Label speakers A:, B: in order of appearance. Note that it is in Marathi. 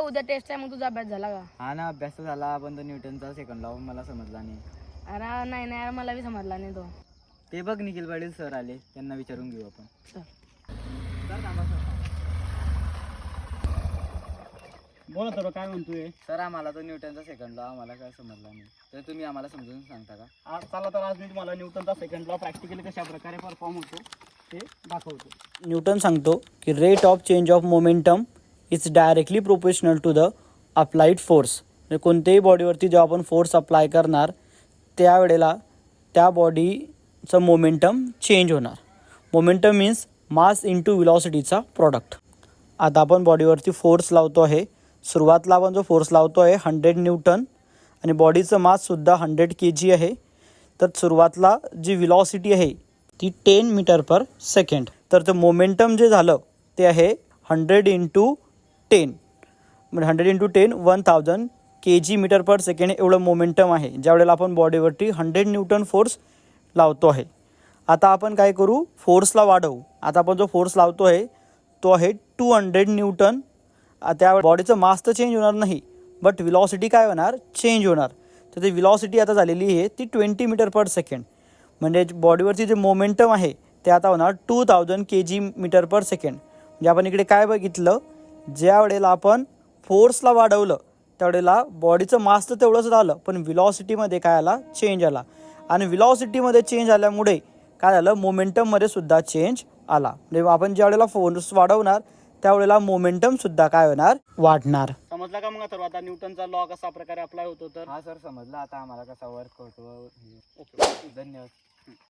A: उद्या टेस्ट आहे, मग तुझा अभ्यास झाला का?
B: हा ना, अभ्यास तर झाला, पण तो न्यूटनचा सेकंड लॉ मला समजला नाही.
A: अरे नाही नाही, मला बी समजला नाही तो.
B: ते बघ, निखिल पाटील सर आले, त्यांना विचारून घेऊ आपण.
A: चल.
C: बोला तर काय म्हणतोय.
B: सर, आम्हाला तो न्यूटनचा सेकंड लॉ आम्हाला काय समजला नाही, तर तुम्ही आम्हाला समजून सांगता का?
C: आज चला तर आज मी तुम्हाला न्यूटनचा सेकंड लॉ प्रॅक्टिकली कशा प्रकारे परफॉर्म होतो ते दाखवतो. न्यूटन सांगतो की rate of change of momentum is directly proportional to the applied force. म्हणजे कोणत्याही बॉडीवरती जेव्हा आपण फोर्स अप्लाय करणार त्यावेळेला त्या बॉडीचं मोमेंटम चेंज होणार. मोमेंटम मीन्स मास इंटू व्हेलॉसिटीचा प्रॉडक्ट. आता आपण बॉडीवरती फोर्स लावतो आहे. सुरुवातीला आपण जो फोर्स लावतो आहे 100 न्यूटन आणि बॉडीचं माससुद्धा 100 kg आहे. तर सुरुवातीला जी व्हेलॉसिटी आहे ती 10 मीटर पर सेकंड. तर ते मोमेंटम जे झालं ते आहे 100 × 10 म्हणजे 100 × 10 1000 kg मीटर पर सेकंड एवढं मोमेंटम आहे ज्यावेळेला आपण बॉडीवरती 100 न्यूटन फोर्स लावतो आहे. आता आपण काय करू, फोर्सला वाढवू. आता आपण जो फोर्स लावतो आहे तो आहे 200 न्यूटन. त्या बॉडीचं मास तर चेंज होणार नाही, बट व्हेलॉसिटी काय होणार, चेंज होणार. तर ती व्हेलॉसिटी आता झालेली आहे ती 20 मीटर पर सेकंड. म्हणजे बॉडीवरती जे मोमेंटम आहे ते आता होणार 2000 kg मीटर पर सेकंड. म्हणजे आपण इकडे काय बघितलं, ज्या वेळेला आपण फोर्सला वाढवलं त्यावेळेला बॉडीचं मास तर तेवढंच राहिलं, पण व्हेलॉसिटीमध्ये काय आला, चेंज आला. आणि व्हेलॉसिटीमध्ये चेंज आल्यामुळे काय झालं, मोमेंटममध्ये सुद्धा चेंज आला. म्हणजे आपण ज्या वेळेला फोर्स वाढवणार त्यावेळेला मोमेंटम सुद्धा काय होणार, वाढणार. समजला का मग तर आता न्यूटनचा लॉ कसा प्रकारे अप्लाय होतो तर?
B: हा सर, समजला आता आम्हाला कसा वर्क होतो. ओके, धन्यवाद.